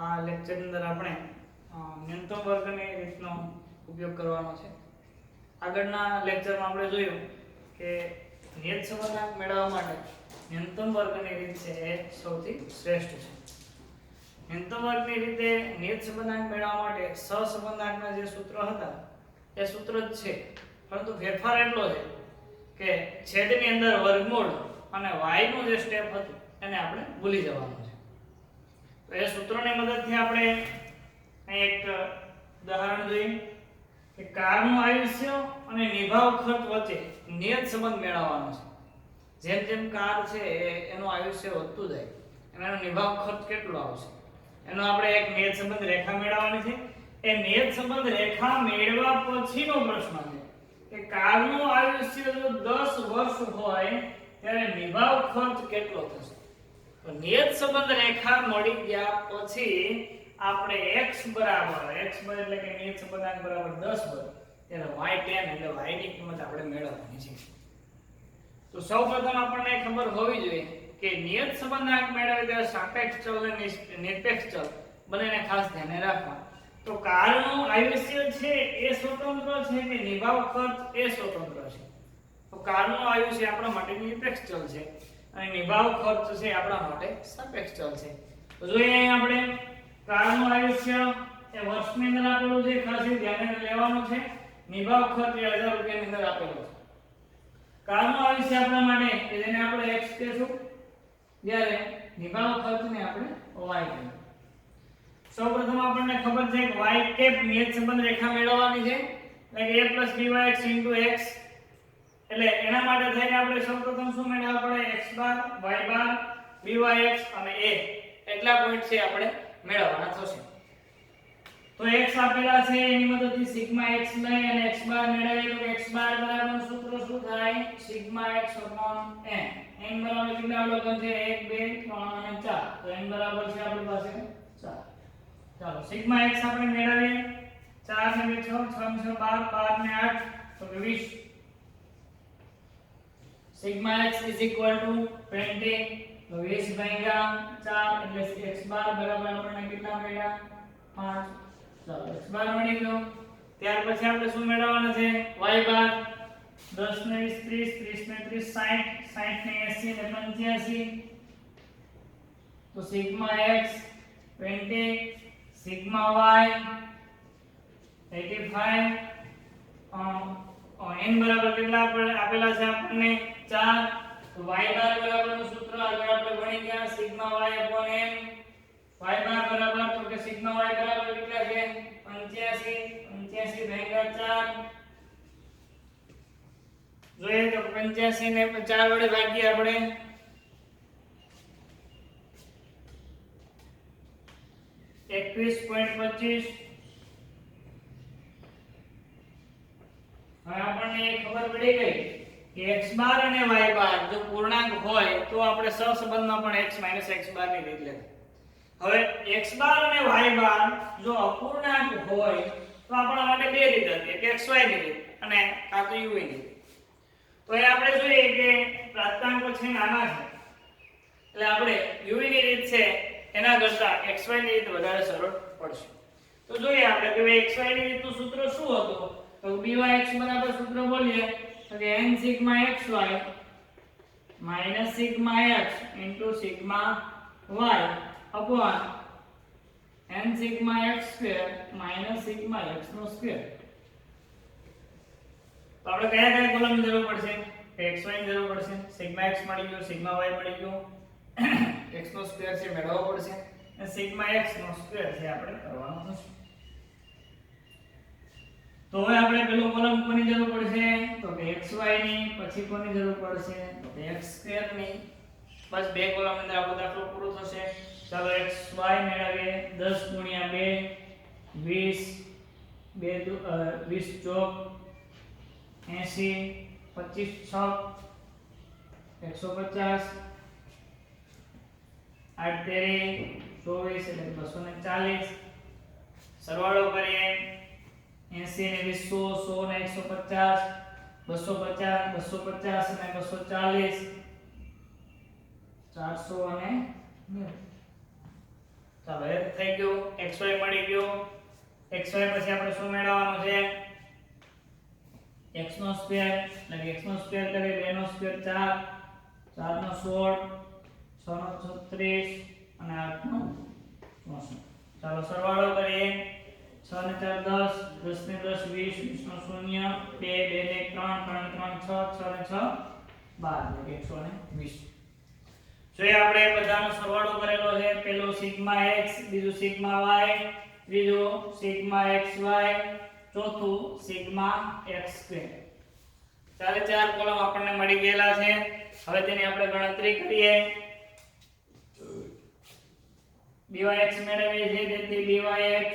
આ લેક્ચરની અંદર આપણે ન્યૂનતમ વર્ગની રીતનો ઉપયોગ કરવાનો છે. આગળના લેક્ચરમાં આપણે જોયું કે નિયત સબંધાંક મેળવવા માટે ન્યૂનતમ વર્ગની રીત છે એ સૌથી શ્રેષ્ઠ છે. ન્યૂનતમ વર્ગની રીતે નિયત સબંધાંક મેળવવા માટે સહસંબંધાંકના જે સૂત્ર હતા એ સૂત્ર જ છે, પરંતુ ફેરફાર એટલો છે કે છેદની અંદર વર્ગમૂળ અને y નું જે સ્ટેપ હતું એને આપણે ભૂલી જવાનું છે. તો એ સૂત્રોની મદદથી આપણે અહીં એક ઉદાહરણ જોઈએ કે કારનું આયુષ્ય અને નિભાવ ખર્ચ વચ્ચે નિયત સંબંધ મેળવવાનો છે. જેમ જેમ કાર છે એનું આયુષ્ય વધતું જાય અને એનો નિભાવ ખર્ચ કેટલો આવશે એનો આપણે એક નિયત સંબંધ રેખા મેળવવાની છે. એ નિયત સંબંધ રેખા મેળવ્યા પછીનો પ્રશ્ન છે કે કારનું આયુષ્ય જો 10 વર્ષ હોય ત્યારે નિભાવ ખર્ચ કેટલો થશે. તો નિયત સંબંધ રેખા મળી ગયા પછી આપણે x એટલે કે નિયત સંબંધાંક બરાબર 10 હોય ત્યારે y10 એટલે y ની કિંમત આપણે મેળવવાની છે. તો સૌપ્રથમ આપણને ખબર હોવી જોઈએ કે નિયત સંબંધાંક મેળવે ત્યારે સાપેક્ષ ચલ અને નિરપેક્ષ ચલ બંનેને ખાસ ધ્યાને રાખવા. તો કારનું આયુષ્ય છે એ સ્વતંત્ર છે કે નિભાવ ખર્ચ એ સ્વતંત્ર છે. તો કારનું આયુષ્ય આપણા માટે નિરપેક્ષ ચલ છે અને નિભાવ ખર્ચ છે આપણા માટે સાપેક્ષ ચલ છે. તો જોઈએ અહીં આપણે કારનું આયુષ્ય એ વર્ષની અંદર આપેલું છે, ખાસ ધ્યાને લેવાનું છે. નિભાવ ખર્ચ એ 1000 રૂપિયાની અંદર આપેલો છે. કારનું આયુષ્ય આપણા માટે કે જેને આપણે x કહેશું, જ્યારે નિભાવ ખર્ચને આપણે y કહીશું. સૌપ્રથમ આપણને ખબર છે કે y કેપ નિયત સંબંધ રેખા મેળવવાની છે એટલે કે a + byx x એટલે એના માટે થઈને આપણે સૌપ્રથમ શું મેળવવા પડે x બાર y બાર byx અને a એટલા પોઈન્ટ છે આપણે મેળવવાના થશે. તો x આપેલા છે એની મદદથી સિગ્મા x લઈ અને x બાર મેળવીએ તો x બાર બરાબર સૂત્ર શું થાય સિગ્મા x n n બરાબર કેટલા અવલોકન છે 1 2 3 અને 4 તો n બરાબર છે આપણી પાસે 4. ચાલો સિગ્મા x આપણે મેળવીએ 4 ને 2 6 6 ને 12 12 ને 8 તો 20. સિગ્મા x = 20 તો 20 ભાગ્યા 4 એટલે x બાર બરાબર આપણને કેટલા મળ્યા 5. ચાલો x બાર મળી ગયો. ત્યાર પછી આપણે શું મેળવવાના છે y બાર 10 ને 20 30 30 ને 30 60 60 ને 80 ને 85 તો sigma x 20 sigma y 85 n બરાબર કેટલા આપેલા છે આપણને 4 તો y બાર બરાબરનું સૂત્ર આગળ આપણે ભણી ગયા સિગ્મા y n y બાર બરાબર તો કે સિગ્મા y બરાબર કેટલા છે 85 ભાગ્યા 4 જોઈએ તો 85 ને 4 વડે ભાગીએ આપણે 21.25. હવે આપણને ખબર પડી ગઈ કે x બાર અને y બાર જો પૂર્ણાંક હોય તો આપણે સહસંબંધમાં પણ x - x બાર ની રીત લેવી. હવે x બાર અને y બાર જો અપૂર્ણાંક હોય તો આપણા માટે બે રીત હતી, એક xy ની રીત અને કાં તો u ની રીત. તો એ આપણે જોઈએ કે પ્રાપ્તાંકો છે નાના છે એટલે આપણે u ની રીત છે એના કરતા xy ની રીત વધારે સરળ પડશે. તો જોઈએ આપણે કે xy ની રીતનું સૂત્ર શું હતું તો byx બરાબર સૂત્ર બોલીએ તો કે n sigma xy - sigma x sigma y upon n sigma x square minus sigma x નો સ્ક્વેર. તો આપણે કયા કોલમની જરૂર પડશે કે xy ની જરૂર પડશે. સિગ્મા x મળી ગયો, સિગ્મા y મળી ગયો, x નો સ્ક્વેર છે મેળવવો પડશે અને સિગ્મા x નો સ્ક્વેર છે આપણે કરવાનો થશે. તો હવે આપણે પેલો કોલમ કોની જરૂર પડશે તો કે xy ની, પછી કોની જરૂર પડશે તો કે x સ્ક્વેર ની. બસ બે કોલમ અંદર આપણો દાખલો પૂરો થશે. ચાલો xy મેળવીએ 10 * 2 20 20 ચોક 80 25 6 150 8 તેરી 24 એટલે 240. સરવાળો કરીએ 80 ને 20 100 ને 150 250 250 અને 240 400 અને 90. ચાલો એ થઈ ગયું, xy મળી ગયો. xy પછી આપણે શું મેળવવાનું છે? x નો સ્ક્વેર, એટલે કે x નો સ્ક્વેર કરીએ 2 નો સ્ક્વેર 4, 4 નો 16, 6 નો 36 અને 8 નો 64. ચાલો સરવાળો કરીએ. 6 ને 4 10, 10 ને 10 20, 20 નો 0, 2 2 ને 3, 3 ને 3 6, 6 ને 6 12, એટલે 120. જો આપણે બધાનો સરવાળો કરેલો છે. પહેલો સિગ્મા x, બીજું સિગ્મા y, ત્રીજું સિગ્મા xy, ચોથું સિગ્મા x સ્ક્વેર. ચારે ચાર કોલમ આપણને મળી ગયેલા છે. હવે તેની આપણે ગણતરી કરીએ. byx મેળવીએ છીએ, તેથી byx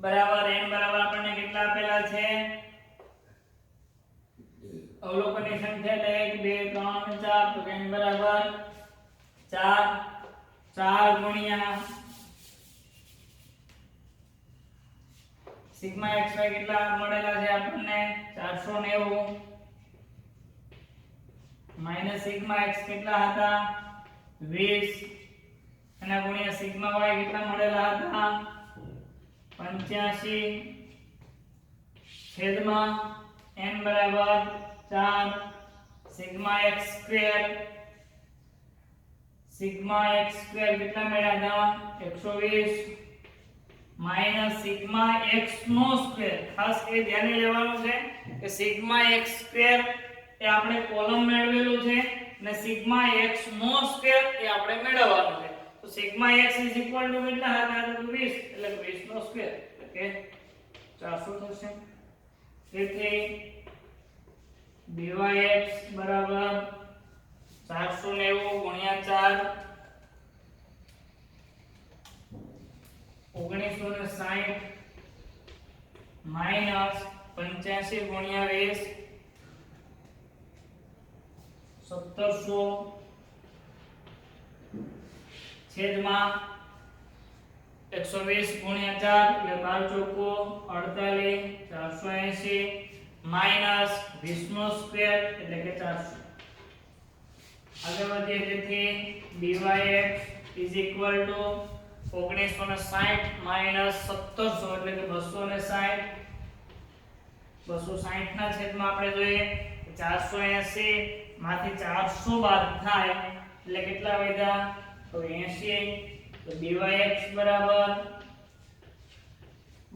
બરાબર n બરાબર આપણને કેટલા આપેલા છે? અવલોકનની સંખ્યા એટલે 1 2 3 4, તો n બરાબર 4, 4 ગુણ્યા સિગ્મા xy કેટલા મળેલા છે આપણને? 490 માઈનસ સિગ્મા x કેટલા હતા? 20 અને ગુણ્યા સિગ્મા y કેટલા મળેલા હતા? 85 છેદમાં n બરાબર 4 સિગ્મા x સ્ક્વેર કેટલા મળ્યા હતા? 120 માઈનસ સિગ્મા x નો સ્ક્વેર. ખાસ એ ધ્યાને લેવાનું છે કે સિગ્મા x સ્ક્વેર એ આપણે કોલમ મેળવેલું છે અને સિગ્મા x નો સ્ક્વેર એ આપણે મેળવવાનું છે. તો સિગ્મા x કેટલા હતા? તો 20, એટલે 20 નો સ્ક્વેર એટલે કે 400 થશે. તેથી byx બરાબર 490 ગુણ્યા 4, 1960 માઈનસ 85 ગુણ્યા 20, 1700 છેદમાં 120 ગુણ્યા 4 એટલે 12 ચોકો 48, 480 માઈનસ 20 નો સ્ક્વેર એટલે કે 400. આગળ વધીએ. તેથી byx is equal to 1960 minus 1700 એટલે કે 260. 260 ના છેદમાં આપણે જોઈએ 480 માંથી 400 બાદ થાય એટલે કેટલા વધ્યા? તો 80. તો byx બરાબર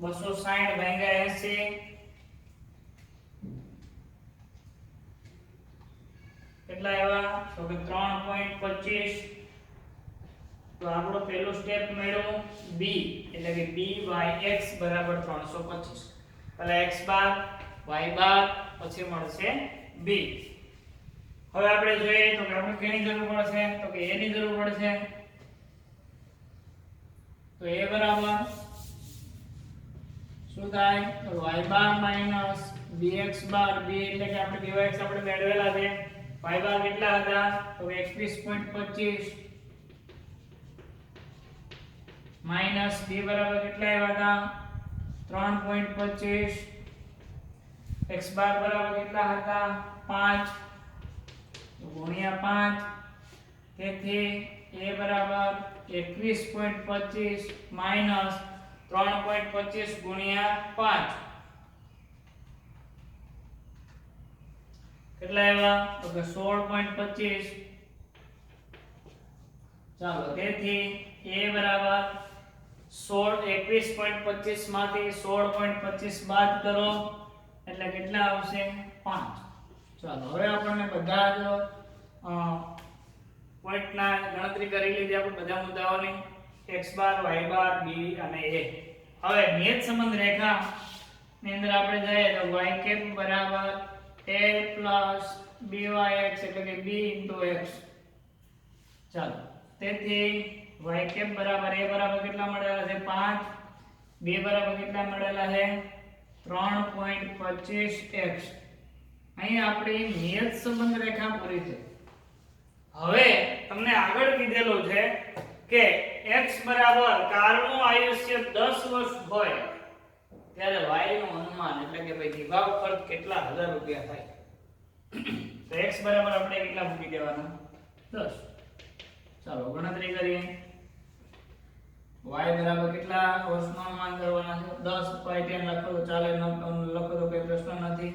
260 ભાગ્યા 80 કેટલા આવ્યા? તો કે 3.25. તો આપણો પહેલો સ્ટેપ મેળવો b, એટલે કે byx બરાબર 325. એટલે x બાર y બાર પછી મળશે b. હવે આપણે જોઈએ તો કે આપણે કેની જરૂર પડશે? તો કે a ની જરૂર પડશે. તો a બરાબર શું થાય? તો y બાર માઈનસ bx બાર. b એટલે કે આપણે byx આપણે મેળવેલા છે. y બાર કેટલા હતા? તો 21.25 માઈનસ b બરાબર કેટલા આવ્યા હતા? 3.25. x બાર બરાબર કેટલા હતા? 5 ગુણ્યા 5. તેથી a બરાબર 21.25 માઈનસ 3.25 ગુણ્યા 5 કેટલા આવ્યા? તો કે 16.25. ચાલો, તેથી a બરાબર 21.25 માંથી 16.25 બાદ કરો એટલે કેટલા આવશે? 5. ચાલો, હવે આપણને બધા જ પોઈન્ટના ગણતરી કરી લીધી આપણે બધા મુદ્દાઓની, x બાર, y બાર, b અને a. હવે નિયત સંબંધ રેખા ની અંદર આપણે જઈએ તો y કેપ બરાબર a plus byx એટલે કે b into x. ચાલો, તેથી y કેપ બરાબર a બરાબર કેટલા મળેલા છે? 5. b બરાબર કેટલા મળેલા છે? 3.25x. અહીં આપણી નિયત સંબંધ રેખા પૂરી થઈ. હવે તમને આગળ કીધેલું છે કે x બરાબર કાળનું આયુષ્ય 10 વર્ષ હોય ત્યારે y નું અનુમાન એટલે કે ભાઈ વિભાગ ખર્ચ કેટલા હજાર રૂપિયા થાય. તો x બરાબર આપણે કેટલા મૂકી દેવાના? 10. ચાલો ગણતરી કરીએ. y બરાબર કેટલા વર્ષનું અનુમાન કરવાના છે 10 by 10 લખો તો ચાલે, લખો તો કોઈ પ્રશ્ન નથી.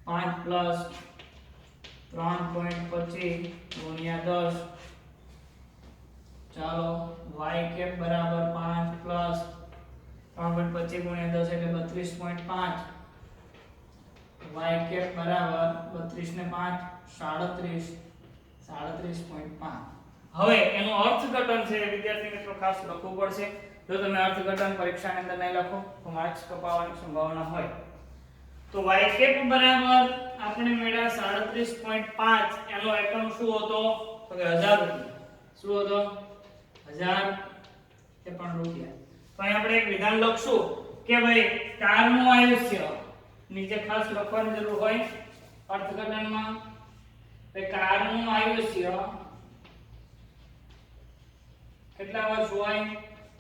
5 પ્લસ 3.25 ગુણ્યા 10, ચાલો y કેપ બરાબર 5 પ્લસ 3.25 ગુણ્યા 10 એટલે 32.5, y કેપ બરાબર 32 ને 5 37.5. હવે એનું અર્થઘટન છે વિદ્યાર્થી મિત્રો ખાસ લખવું પડશે. જો તમે અર્થઘટન પરીક્ષાની અંદર નહીં લખો તો માર્ક્સ કપાવવાની સંભાવના હોય. તો y કેપ બરાબર આપણે મેળવ્યા 37.5, એનો એકમ શું હતો તો કે 1000 રૂપિયા. શું હતો? 1000 એ પણ રૂપિયા. તો અહીં આપણે એક વિધાન લખશું કે ભાઈ કારનું આયુષ્ય, નીચે ખાસ લખવાની જરૂર હોય અર્થઘટનમાં, કે કારનું આયુષ્ય કેટલા વર્ષ હોય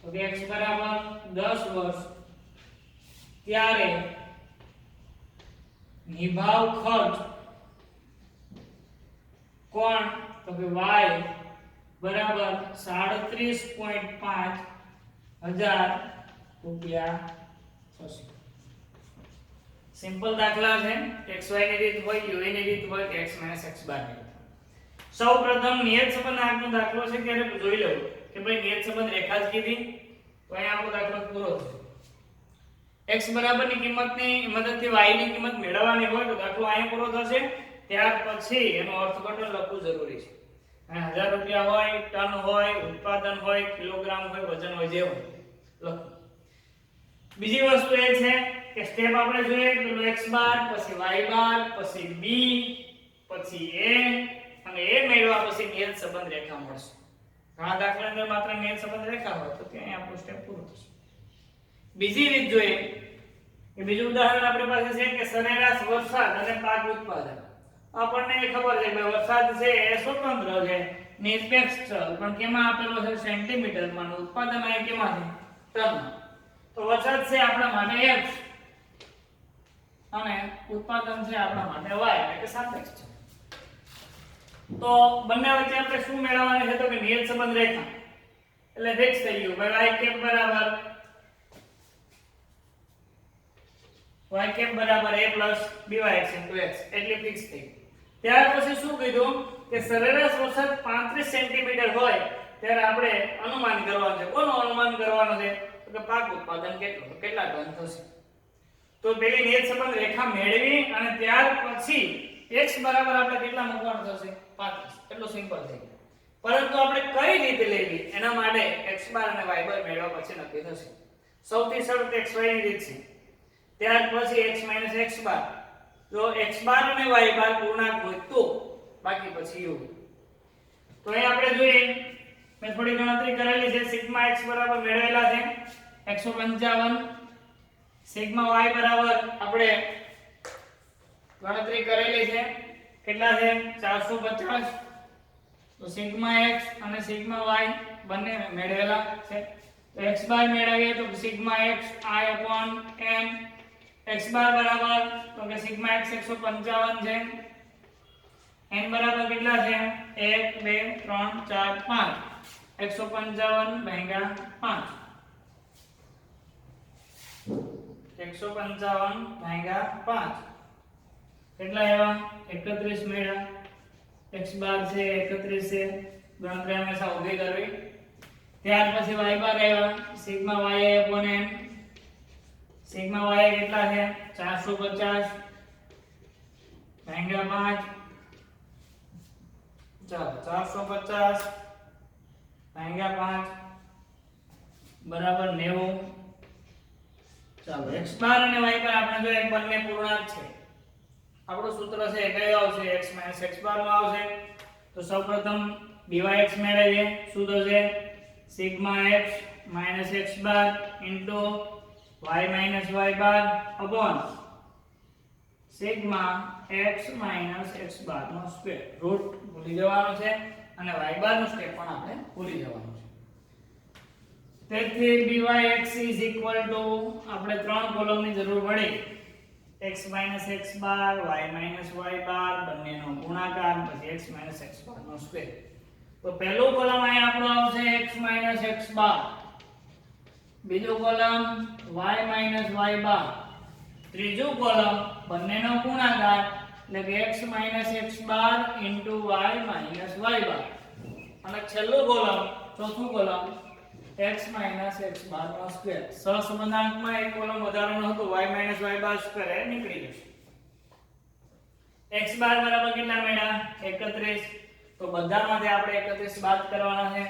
તો કે x બરાબર 10 વર્ષ, ત્યારે નિભાવ ખર્ચ કોણ તો કે y બરાબર 37.5 હજાર રૂપિયા થશે. સિમ્પલ દાખલા છે, xy ની રીત હોય, y ની રીત હોય કે x - x બાર ની રીત. સૌપ્રથમ નિયત સંબંધ આગનો દાખલો છે ત્યારે જોઈ લો કે ભાઈ નિયત સંબંધ રેખા જ કીધી તો અહીં આપણો દાખલો પૂરો થયો. x બરાબર ની કિંમતની મદદથી y ની કિંમત મેળવવાની હોય તો દાખલો અહીં પૂરો થશે. ત્યાર પછી એનું અર્થઘટન લખવું જરૂરી છે. અને 1000 રૂપિયા હોય, ટન હોય, ઉત્પાદન હોય, કિલોગ્રામ હોય, વજન હોય, જે હોય લખો. બીજી વસ્તુ એ છે કે સ્ટેપ આપણે જોઈએ પેલો x બાર, પછી y બાર, પછી b, પછી a, અને a મેળવ્યા પછી નિયત સંબંધ રેખા મળશે. ઘણા દાખલા અંદર માત્ર નિયત સંબંધ રેખા હોય તો ત્યાં આપણો સ્ટેપ પૂરો થશે. બીજી રીત જોઈએ કે બીજું ઉદાહરણ આપણી પાસે છે કે સરેરાશ વરસાદ અને પાક ઉત્પાદન. આપણને ખબર છે કે વરસાદ છે એ સ્વતંત્ર છે, નિરપેક્ષ છે, પણ કેમાં આપેલો છે સેન્ટીમીટરમાં, ઉત્પાદન અહીં કેમાં છે ટનમાં. તો વરસાદ છે આપણા માટે x અને ઉત્પાદન છે આપણા માટે y, એટલે કે સાપેક્ષ છે. તો બંને વચ્ચે આપણે શું મેળવવાની છે તો કે નિયત સંબંધ રેખા. એટલે ફિક્સ થઈ ગયું ભાઈ y કેપ બરાબર a byx x એટલે ફિક્સ થઈ ગયું. ત્યાર પછી શું કીધું કે સરેરાશ વરસાદ 35 સેન્ટીમીટર હોય ત્યારે આપણે અનુમાન કરવાનું છે. કોનું અનુમાન કરવાનું છે તો કે પાક ઉત્પાદન કેટલું, તો કેટલા ટન થશે. તો પેલી નિયત સંબંધ રેખા મેળવી અને ત્યાર પછી x બરાબર આપણે કેટલા મૂકવાનું થશે 35. એટલું સિમ્પલ થઈ ગયું. પરંતુ આપણે કઈ રીતે લેવી એના માટે x બાર અને y બાર મેળવ્યા પછી નક્કી થશે. સૌથી સરળ xy ની રીત છે. ત્યાર પછી x - x બાર, જો x બાર અને y બાર પૂર્ણાંક હોય તો, બાકી પછી u. તો અહીં આપણે જોઈએ મેં થોડી ગણતરી કરેલી છે. સિગ્મા x બરાબર મેળવેલા છે 155, સિગ્મા y બરાબર આપણે ગણતરી કરેલી છે કેટલા છે 450. તો સિગ્મા x અને સિગ્મા y બંને મેળવેલા છે. તો x બાર મેળવીએ તો સિગ્મા x i/n, x બાર બરાબર તો કે સિગ્મા x 155 છે, n બરાબર કેટલા છે 1 2 3 4 5, 155 ભાગ્યા 5, 155 ભાગ્યા 5 કેટલા આવ્યા 31 મેળવ્યા. x બાર છે 31 છે, ગણતરી હંમેશા ઊભી કરવી. ત્યાર પછી y બાર આવ્યા સિગ્મા y/n, સિગ્મા y કેટલા છે 450 ભાગ્યા 5, ચાલો 450 ભાગ્યા 5 બરાબર 90. ચાલો x બાર અને y બાર આપણે જો એક બંને પૂર્ણાંક છે, આપણું સૂત્ર છે કયું આવશે x - x બાર માં આવશે. તો સૌપ્રથમ dyx મેળવીએ. શું થશે સિગ્મા x - x બાર ઇન્ટુ y - y બાર અપોન સિગ્મા x - x બાર નો સ્ક્વેર. રૂટ ભૂલી જવાનું છે અને y બાર નો સ્ટેપ પણ આપણે ભૂલી જવાનું છે. તેથી dyx આપણે ત્રણ કોલમની જરૂર પડી. x - x બાર, y - y બાર બંનેનો ગુણાકાર પછી x - x બાર નો સ્ક્વેર. તો પહેલું કોલમ અહીં આપણો આવશે x - x બાર બીજું કોલમ y માઈનસ y બાર, ત્રીજું કોલમ બંનેનો ગુણાકાર એટલે કે x માઈનસ x બાર ઇન્ટુ y માઈનસ y બાર, અને છેલ્લું કોલમ ચોથું કોલમ x માઈનસ x બાર નો સ્ક્વેર. સહસંબંધાંકમાં એક કોલમ વધારાનો હતો y માઈનસ y બાર સ્ક્વેર એ નીકળી જશે. x બાર બરાબર કેટલા મળ્યા 31, તો બધામાંથી આપણે 31 બાદ કરવાના છે.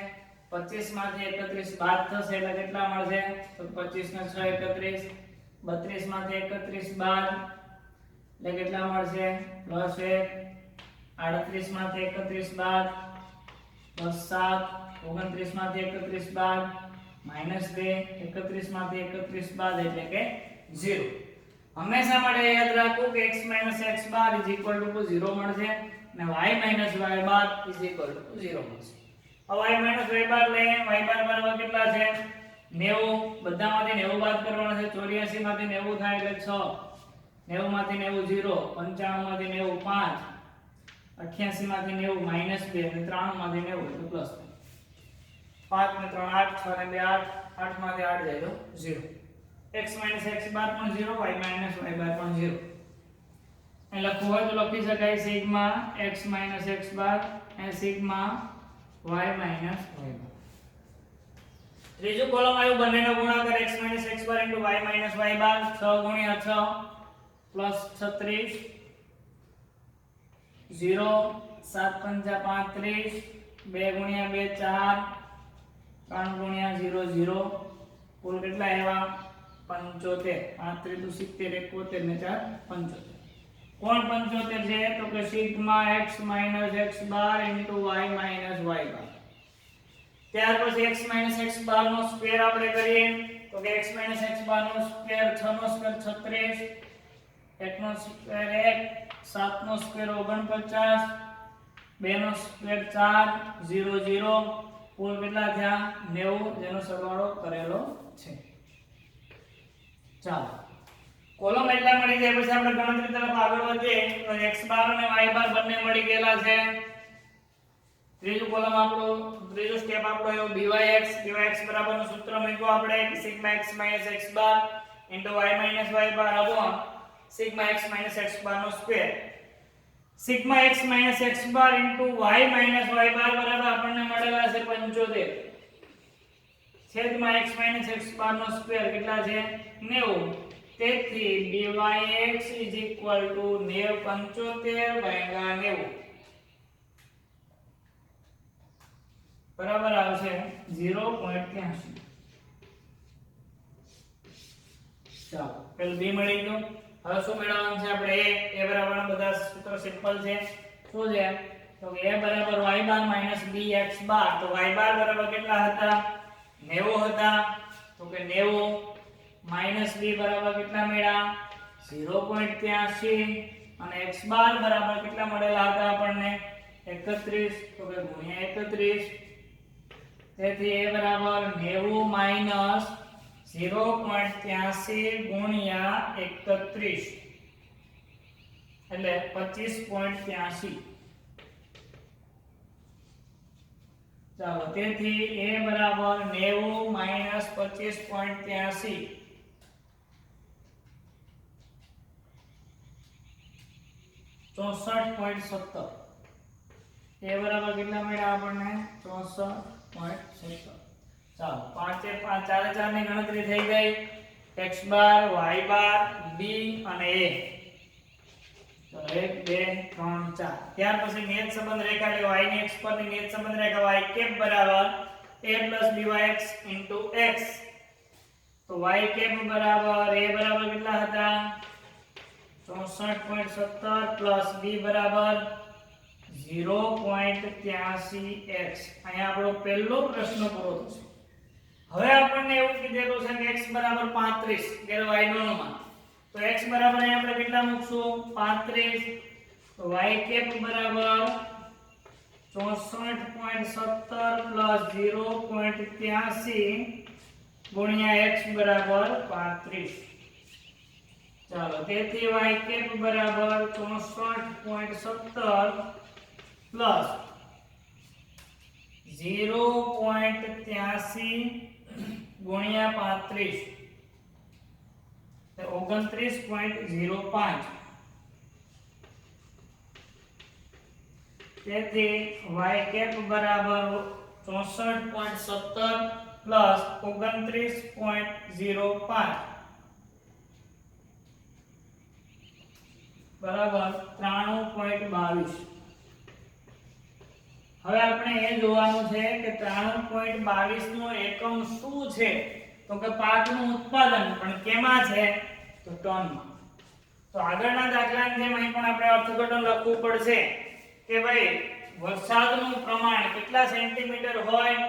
25 માંથી 31 બાદ થશે એટલે કેટલા મળશે? તો 25 ને 6 31, 32 માંથી 31 બાદ એટલે કેટલા મળશે? +1, 38 માંથી 31 બાદ +7, 29 માંથી 31 બાદ -2, 31 માંથી 31 બાદ એટલે કે 0. હંમેશા માટે યાદ રાખો કે x x બાર 0 મળશે અને y y બાર 0 મળશે. હવે y y બાર લઈએ. y બાર બરાબર કેટલા છે? 90. બધામાંથી 90 બાદ કરવાના છે. 84 માંથી 90 થાય એટલે 6, 90 માંથી 90 0, 95 માંથી 90 5, 88 માંથી 90 -2 અને 93 માંથી 90 એટલે પ્લસ 5 ને 3 8, 6 ને 2 8, 8 માંથી 8 જાય તો 0. x x બાર પણ 0, y y બાર પણ 0. એ લખવું હોય તો લખી શકાય સિગ્મા x x બાર અને સિગ્મા y y બાર. ત્રીજું કોલમ આવ્યું બંનેનો ગુણાકાર x x બાર * y y બાર, 6 ગુણ્યા 6 પ્લસ 36 0, 7 પંચા 35, 2 ગુણ્યા 2 4, 3 ગુણ્યા 0 0, કુલ કેટલા આવ્યા? 75. 5 * 70 71 ને 4 75. કોણ 75 છે? તો કે સિગ્મા x x બાર * y y બાર. ત્યાર પછી x x બાર નો સ્ક્વેર આપણે કરીએ તો કે x x બાર નો સ્ક્વેર 6 નો સ્ક્વેર 36, 1 નો સ્ક્વેર 1, 7 નો સ્ક્વેર 49, 2 નો સ્ક્વેર 4 0 0, કુલ કેટલા થયા? 90, જેનો સરવાળો કરેલો છે. ચાલો કોલમ એટલા મળી જાય પછી આપણે ગણતરી તરફ આગળ વધીએ તો x બાર અને y બાર બંને મળી ગયેલા છે. ત્રીજું કોલમ આપણો ત્રીજો સ્ટેપ આપણો એવો byx બરાબરનું સૂત્ર મૂક્યું આપણે સિગ્મા x x બાર * y y બાર અપોન સિગ્મા x x બાર નો સ્ક્વેર. સિગ્મા x x બાર * y y બાર બરાબર આપણને મળેલા છે 75, છેદમાં x x બાર નો સ્ક્વેર કેટલા છે? 90. તેથી byx = 90 75 ભાગ્યા 90 બરાબર આવશે 0.83. ચાલો પેલું b મળી ગયું. હવે શું મેળવવાનું છે આપણે? a બરાબરના બધા સૂત્ર સિમ્પલ છે. શું છે? તો a બરાબર y બાર માઈનસ bx બાર. તો y બાર બરાબર કેટલા હતા? 90 હતા. તો કે 90 માઈનસ b બરાબર કેટલા મળ્યા? 0.83 અને x બાર બરાબર કેટલા મળેલા હતા આપણને? 31. તો કે ગુણ્યા 31. તેથી a બરાબર 90 માઈનસ 0.83 ગુણ્યા 31 એટલે 25.83. ચાલો તેથી a બરાબર 90 માઈનસ 25.83 64.70. a બરાબર કેટલા મળ્યા આપણને? 64.70. ચાલો 5 એ 5 4 4 ની ગણતરી થઈ ગઈ. x બાર y બાર b અને a. તો 1 2 3 4. ત્યાર પછી નિયત સંબંધ રેખા એટલે y ની x પરની નિયત સંબંધ રેખા y કેપ બરાબર a + byx * x. તો y કેપ બરાબર a બરાબર કેટલા હતા? 64.70 પ્લસ b બરાબર 0.83x. અહીંયા આપણો પહેલો પ્રશ્ન પૂરો થશે. હવે આપણને એવું કીધેલું છે કે x બરાબર 35 એટલે y નો અનુમાન. તો x બરાબર અહીં આપણે કેટલા મૂકશું? 35. તો y કેપ બરાબર 64.70 પ્લસ 0.83 ગુણ્યા x બરાબર 35. ચાલો તેથી y કેપ બરાબર 64.70 પ્લસ 0.83 ગુણ્યા 35 એટલે 29.05 તેથી y કેપ બરાબર 64.17 પ્લસ 29.05 બરાબર 93.22. હવે આપણે એ જોવાનું છે કે 93.22 નો એકમ શું છે તો કે પાકનું ઉત્પાદન, પણ કેમાં છે તો ટનમાં. તો આગળના દાખલાની જેમ અહીં પણ આપણે અર્થઘટન લખવું પડશે કે ભાઈ વરસાદનું પ્રમાણ કેટલા સેન્ટીમીટર હોય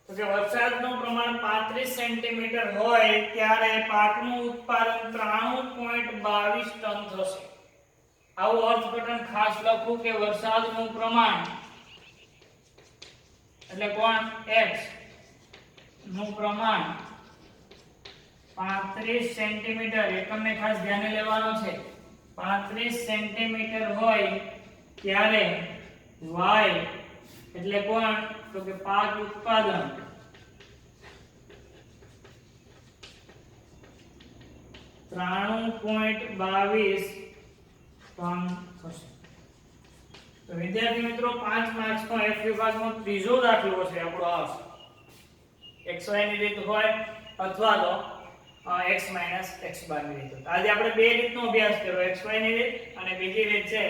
તો કે વરસાદનું પ્રમાણ 35 સેન્ટીમીટર હોય ત્યારે પાકનું ઉત્પાદન 93.22 ટન થશે. આવું અર્થઘટન ખાસ લખવું કે વરસાદનું પ્રમાણ એટલે કોણ x નું પ્રમાણ 35 સેન્ટીમીટર, એકમને ખાસ ધ્યાને લેવાનો છે, 35 સેન્ટીમીટર હોય ત્યારે y એટલે કોણ તો કે પાક ઉત્પાદન 93.22 ટન થશે. તો વિદ્યાર્થી મિત્રો 5 માર્ક્સનો F વિભાગનો ત્રીજો દાખલો છે આપણો આ xy ની રીત હોય અથવા તો x - x બાર ની રીત. આજે આપણે બે રીતનો અભ્યાસ કર્યો, xy ની રીત અને બીજી રીત છે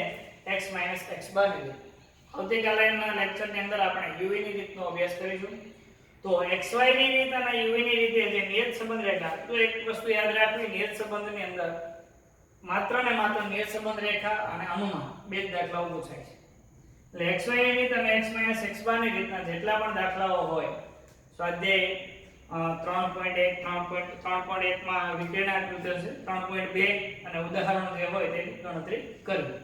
x - x બાર ની રીત. આવતીકાલના લેક્ચરની અંદર આપણે u ની રીતનો અભ્યાસ કરીશું. તો xy ની રીત અને u ની રીતે જે નિયત સંબંધ રેખા, તો એક વસ્તુ યાદ રાખવી, નિયત સંબંધની અંદર માત્ર ને માત્ર નિયત સંબંધ રેખા અને અનુમાન બે જ દાખલાઓ પૂછાય છે. એટલે xy ની રીત અને x - x બાર ની રીતના જેટલા પણ દાખલાઓ હોય સ્વાધ્યાય 3.1 માં વિકર્ણ આકૃતિ છે, 3.2 અને ઉદાહરણ જે હોય તેની ગણતરી કરવી.